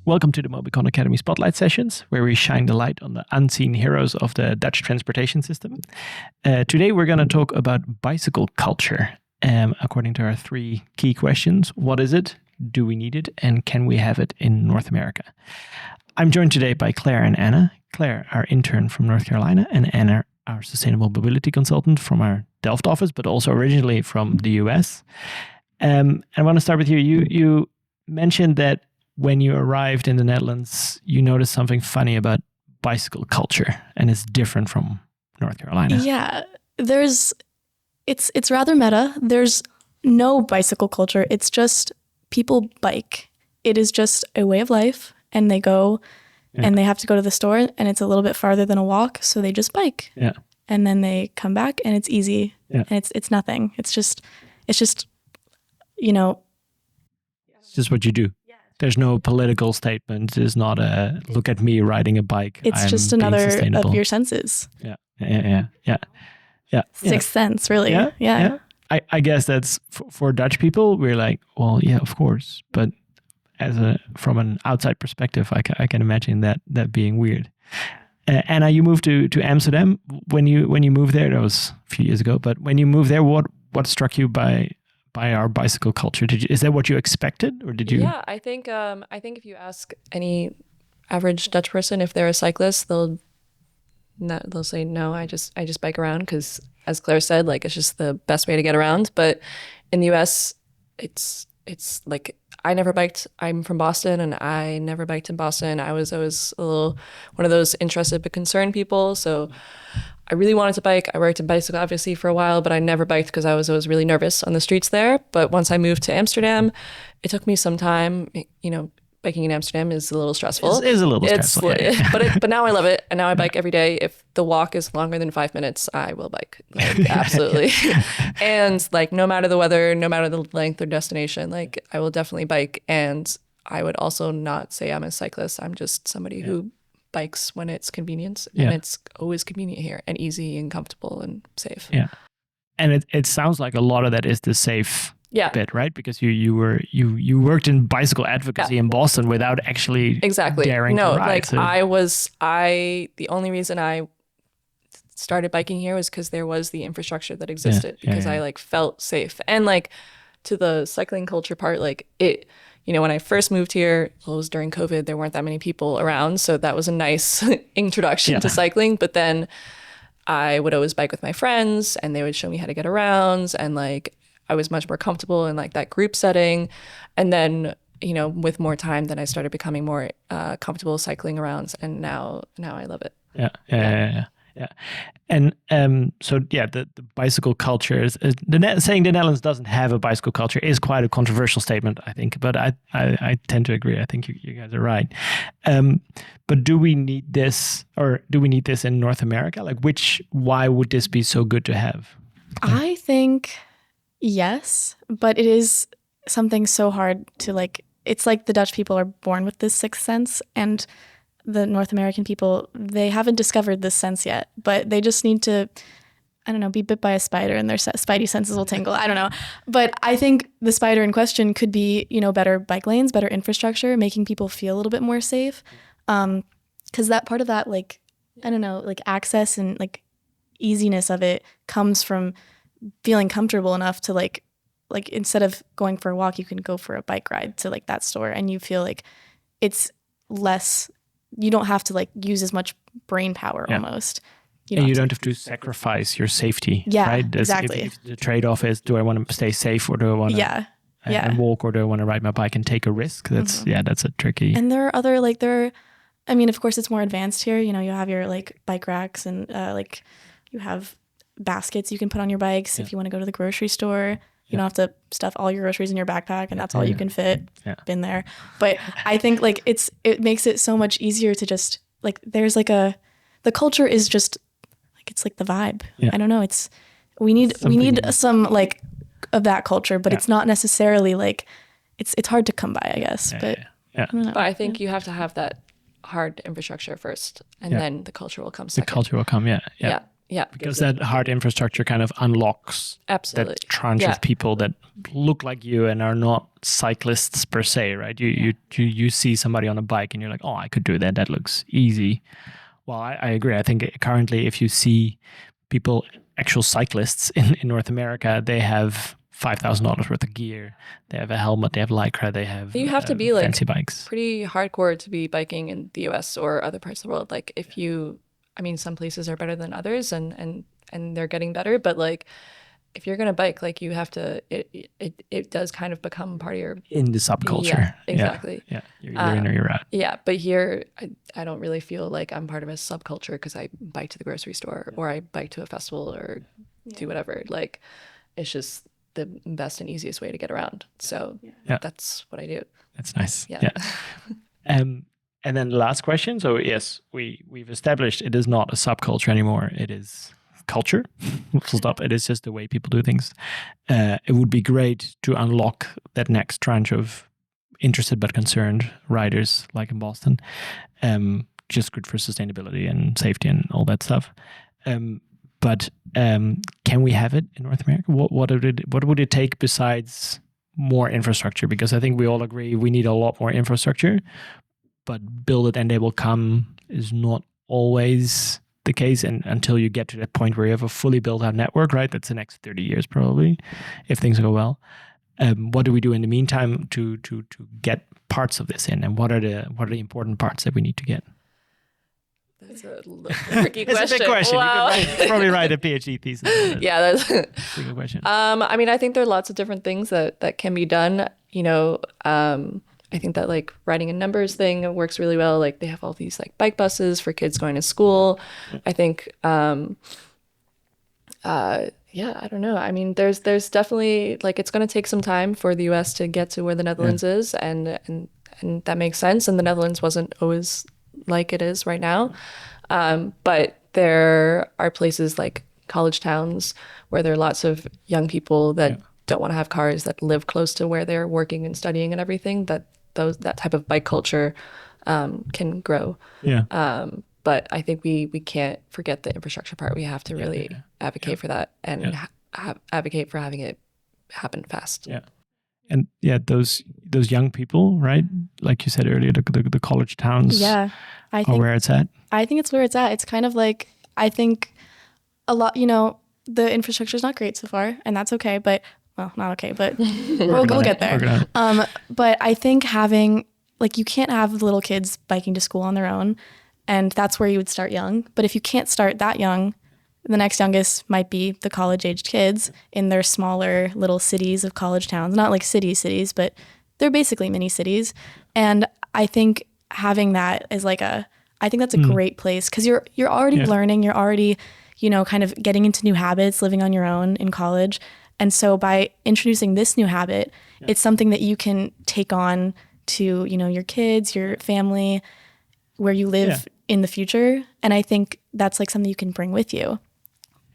Welcome to the Mobycon Academy Spotlight sessions, where we shine the light on the unseen heroes of the Dutch transportation system. Today, we're going to talk about bicycle culture. According to our three key questions: what is it? Do we need it? And can we have it in North America? I'm joined today by Claire and Anna. Claire, our intern from North Carolina, and Anna, our sustainable mobility consultant from our Delft office, but also originally from the US. And I want to start with you. You mentioned that when you arrived in the Netherlands, you noticed something funny about bicycle culture, and it's different from North Carolina. Yeah, it's rather meta. There's no bicycle culture. It's just people bike. It is just a way of life, and they go and they have to go to the store, and it's a little bit farther than a walk, so they just bike. Yeah. And then they come back, and it's easy. Yeah. And it's nothing. It's just you know. It's just what you do. There's no political statement. There's not a look at me riding a bike. It's just another of your senses. Yeah. Sixth sense, really. Yeah. I guess that's for Dutch people. We're like, well, yeah, of course. But from an outside perspective, I can imagine that being weird. Anna, you moved to Amsterdam. When you moved there, that was a few years ago. But when you moved there, what struck you by our bicycle culture? Is that what you expected, or did you? Yeah, I think if you ask any average Dutch person if they're a cyclist, they'll say no. I just bike around because, as Claire said, like it's just the best way to get around. But in the U.S., it's like I never biked. I'm from Boston, and I never biked in Boston. I was always a little one of those interested but concerned people. So I really wanted to bike. I worked in bicycle obviously for a while, but I never biked because I was always really nervous on the streets there. But once I moved to Amsterdam, it took me some time. You know, biking in Amsterdam is a little stressful. It is a little stressful. But now I love it. And now I bike every day. If the walk is longer than 5 minutes, I will bike. Like, absolutely. And like no matter the weather, no matter the length or destination, like I will definitely bike. And I would also not say I'm a cyclist. I'm just somebody who bikes when it's convenient, and it's always convenient here and easy and comfortable and safe. Yeah. And it sounds like a lot of that is the safe bit, right? Because you worked in bicycle advocacy in Boston without actually daring to ride. The only reason I started biking here was because there was the infrastructure that existed because I like felt safe. And like to the cycling culture part, like it, you know, when I first moved here, it was during COVID, there weren't that many people around. So that was a nice introduction to cycling. But then I would always bike with my friends, and they would show me how to get around. And like, I was much more comfortable in like that group setting. And then, you know, with more time, then I started becoming more comfortable cycling around. And now I love it. Yeah. And the bicycle culture is saying the Netherlands doesn't have a bicycle culture is quite a controversial statement, I think. But I tend to agree. I think you guys are right. But do we need this, or do we need this in North America? Like, why would this be so good to have? I think yes, but it is something so hard to like. It's like the Dutch people are born with this sixth sense, and the North American people, they haven't discovered this sense yet, but they just need to, I don't know, be bit by a spider and their spidey senses will tingle. I don't know. But I think the spider in question could be, you know, better bike lanes, better infrastructure, making people feel a little bit more safe. Because that part of that, like, I don't know, like access and like easiness of it comes from feeling comfortable enough to like instead of going for a walk, you can go for a bike ride to like that store, and you feel like it's less. You don't have to like use as much brain power almost. You don't have to sacrifice your safety. Yeah, right? exactly. If the trade-off is, do I want to stay safe, or do I want to walk, or do I want to ride my bike and take a risk? That's that's a tricky. And there are other I mean, of course, it's more advanced here. You know, you have your like bike racks, and like you have baskets you can put on your bikes if you want to go to the grocery store. You don't have to stuff all your groceries in your backpack, and that's all you can fit in there. But I think like it makes it so much easier to just like there's like the culture is just like it's like the vibe. I don't know. We need some like of that culture, but it's not necessarily like it's hard to come by, I guess. But I don't know. But I think you have to have that hard infrastructure first, and then the culture will come second. The culture will come, yeah. Yeah. Because that hard infrastructure kind of unlocks Absolutely. that tranche of people that look like you and are not cyclists per se, right? You see somebody on a bike and you're like, oh, I could do that. That looks easy. Well, I agree. I think currently if you see people, actual cyclists in North America, they have $5,000 worth of gear. They have a helmet. They have Lycra. They have you have to be fancy bikes. Pretty hardcore to be biking in the US or other parts of the world. Like if you, I mean, some places are better than others and they're getting better, but like if you're going to bike, like you have to, it does kind of become part of your... In the subculture. Yeah, exactly. Yeah. You're in or you're out. Yeah. But here, I don't really feel like I'm part of a subculture because I bike to the grocery store or I bike to a festival or do whatever. Like it's just the best and easiest way to get around. So that's what I do. That's nice. Yeah. And then the last question. So yes, we've established it is not a subculture anymore. It is culture. Full stop. It is just the way people do things. It would be great to unlock that next tranche of interested but concerned riders, like in Boston. Just good for sustainability and safety and all that stuff. But can we have it in North America? What would it take besides more infrastructure? Because I think we all agree we need a lot more infrastructure, but build it and they will come is not always the case. And until you get to that point where you have a fully built out network, right? That's the next 30 years probably, if things go well. What do we do in the meantime to get parts of this in? And what are the important parts that we need to get? That's a tricky question. It's a big question. Wow. You could probably write a PhD thesis. Yeah, that's a good question. I mean, I think there are lots of different things that can be done. You know, I think that like writing a numbers thing works really well. Like they have all these like bike buses for kids going to school. I think, I don't know. I mean, there's definitely like it's going to take some time for the U.S. to get to where the Netherlands is, and that makes sense. And the Netherlands wasn't always like it is right now. But there are places like college towns where there are lots of young people that don't want to have cars, that live close to where they're working and studying and everything, that type of bike culture can grow. But I think we can't forget the infrastructure part. We have to really advocate for that and advocate for having it happen fast. And those young people, right? Like you said earlier, the college towns. Yeah, I think where it's at. I think it's where it's at. It's kind of like, I think a lot. You know, the infrastructure is not great so far, and that's okay. But well, not okay, but we'll get there. But I think having like you can't have little kids biking to school on their own, and that's where you would start young. But if you can't start that young, the next youngest might be the college-aged kids in their smaller little cities of college towns. Not like cities, but they're basically mini cities. And I think having that is like I think that's a great place because you're already learning. You're already, kind of getting into new habits, living on your own in college. And so by introducing this new habit, it's something that you can take on to, your kids, your family, where you live in the future. And I think that's like something you can bring with you.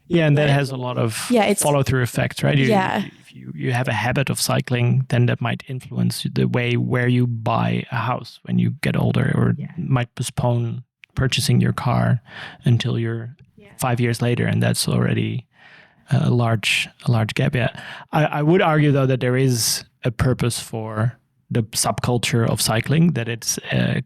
Yeah, and that has a lot of follow-through effects, right? If you have a habit of cycling, then that might influence the way where you buy a house when you get older, or might postpone purchasing your car until you're 5 years later, and that's already a large gap. Yeah, I would argue though that there is a purpose for the subculture of cycling, that it's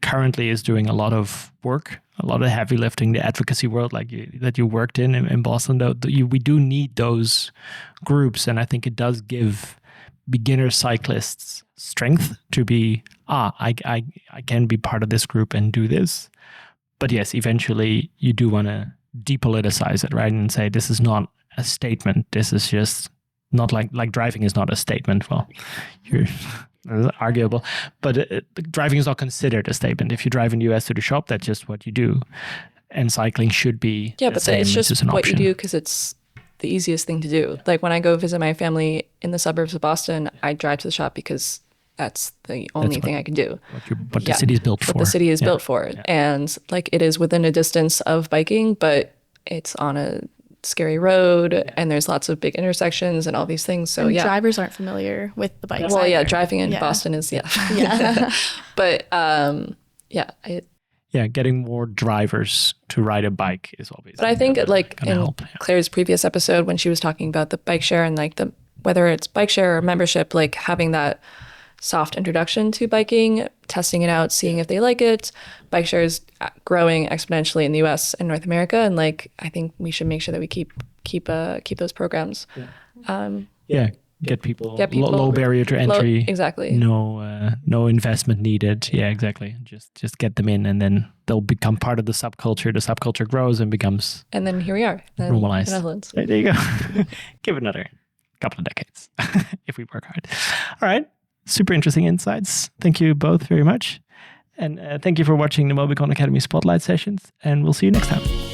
currently is doing a lot of work, a lot of heavy lifting, the advocacy world that you worked in Boston. Though we do need those groups, and I think it does give beginner cyclists strength to be I can be part of this group and do this. But yes, eventually you do want to depoliticize it, right, and say this is not a statement. This is just not like driving is not a statement. Well, you're arguable, but driving is not considered a statement. If you drive in the US to the shop, that's just what you do, and cycling should be but it's just what you do because it's the easiest thing to do. Like when I go visit my family in the suburbs of Boston, I drive to the shop because that's the only thing I can do. What the city is built for. What the city is built for, and like it is within a distance of biking, but it's on a scary road and there's lots of big intersections and all these things. So and drivers aren't familiar with the bikes. Well, driving in Boston is but getting more drivers to ride a bike is obviously. But I think like in help. Claire's previous episode when she was talking about the bike share and like the whether it's bike share or membership, like having that soft introduction to biking, testing it out, seeing if they like it. Bike share is growing exponentially in the US and North America, and like I think we should make sure that we keep those programs. Get people low barrier to entry. Exactly. No investment needed. Yeah, exactly. Just get them in, and then they'll become part of the subculture. The subculture grows and becomes. And then here we are. Normalized. In the Netherlands. Right, there you go. Give it another couple of decades if we work hard. All right. Super interesting insights. Thank you both very much. And thank you for watching the Mobycon Academy Spotlight sessions. And we'll see you next time.